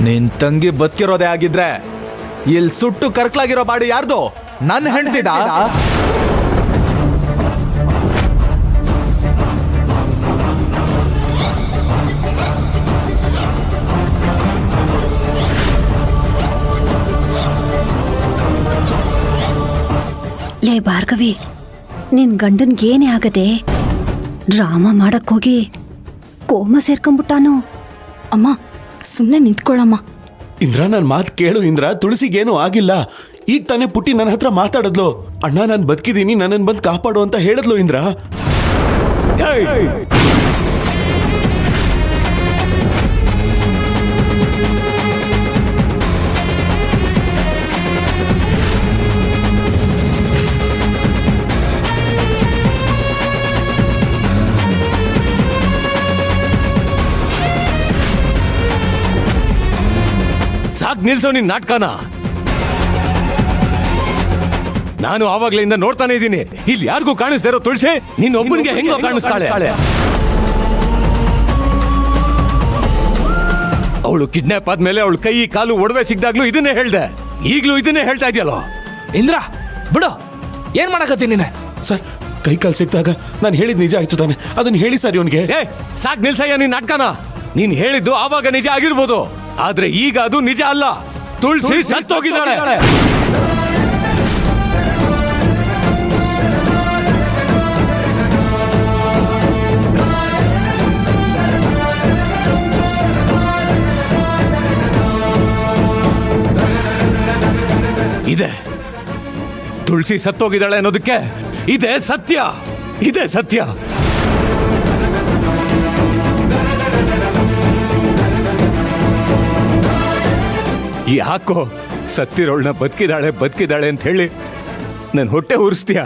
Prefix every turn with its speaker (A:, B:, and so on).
A: ನಿನ್ ತಂಗಿ ಬದುಕಿರೋದೇ ಆಗಿದ್ರೆ ಇಲ್ಲಿ ಸುಟ್ಟು ಕರ್ಕಲಾಗಿರೋ ಬಾಡಿ ಯಾರ್ದು? ನನ್ನ ಹೆಂಡ್ತಿದ?
B: ಲೇ ಭಾರ್ಗವಿ, ನಿನ್ ಗಂಡನ್ಗೇನೇ ಆಗದೆ ಡ್ರಾಮಾ ಮಾಡಕ್ ಹೋಗಿ ಕೋಮ ಸೇರ್ಕೊಂಡ್ಬಿಟ್ಟಾನು.
C: ಅಮ್ಮ ಸುಮ್ಮನೆ ನಿಂತ್ಕೊಳ್ಳಮ್ಮ.
D: ಇಂದ್ರ ನನ್ ಮಾತು ಕೇಳು ಇಂದ್ರ, ತುಳಸಿಗೇನು ಆಗಿಲ್ಲ. ಈಗ ತಾನೇ ಪುಟ್ಟಿ ನನ್ನ ಹತ್ರ ಮಾತಾಡದ್ಲು. ಅಣ್ಣ ನಾನು ಬದುಕಿದೀನಿ, ನನ್ನನ್ನು ಬಂದು ಕಾಪಾಡು ಅಂತ ಹೇಳಿದ್ಲು ಇಂದ್ರ.
E: ಸಾಕ್ ನಿಲ್ಸೋ ನಿನ್ ನಾಟಕನ. ನಾನು ಆವಾಗ್ಲಿಂದ ನೋಡ್ತಾನೆ ಇದ್ದೀನಿ. ಇಲ್ಲಿ ಯಾರಿಗೂ ಕಾಣಿಸ್ತಾ ಇರೋ ತುಳಸಿ ನಿನ್ನ ಒಬ್ಬನಿಗೆ ಹೆಂಗೋ ಕಾಣಿಸ್ತಾಳೆ. ಅವಳು ಕಿಡ್ನಾಪ್ ಆದ್ಮೇಲೆ ಅವಳು ಕೈ ಕಾಲು ಒಡವೆ ಸಿಗ್ದಾಗ್ಲೂ ಇದನ್ನೇ ಹೇಳ್ದೆ, ಈಗ್ಲೂ ಇದನ್ನೇ ಹೇಳ್ತಾ ಇದೆಯಲ್ಲ.
F: ಇಂದ್ರ ಬಿಡು, ಏನ್ ಮಾಡಕತ್ತೀನಿ ನೀನೆ?
D: ಸರ್, ಕೈ ಕಾಲು ಸಿಕ್ತಾಗ ನಾನು ಹೇಳಿದ್ ನಿಜ ಆಯ್ತು ತಾನೆ? ಅದನ್ನ ಹೇಳಿ ಸರ್ ಇವನ್ಗೆ.
E: ಸಾಕ್ ನಿಲ್ಸಯ್ಯ ನಿನ್ ನಾಟಕನ. ನೀನ್ ಹೇಳಿದ್ದು ಆವಾಗ ನಿಜ ಆಗಿರ್ಬೋದು, ಆದ್ರೆ ಈಗ ಅದು ನಿಜ ಅಲ್ಲ. ತುಳಸಿ ಸತ್ತೋಗಿದ್ದಾಳೆ. ಇದೆ ತುಳಸಿ ಸತ್ತೋಗಿದ್ದಾಳೆ ಅನ್ನೋದಕ್ಕೆ ಇದೆ ಸತ್ಯ, ಇದೆ ಸತ್ಯ. ಯಾಕೋ ಸತ್ತಿರೋಳನ್ನ ಬದುಕಿದಾಳೆ ಅಂತ ಹೇಳಿ ನನ್ ಹೊಟ್ಟೆ ಉರಿಸ್ತೀಯ?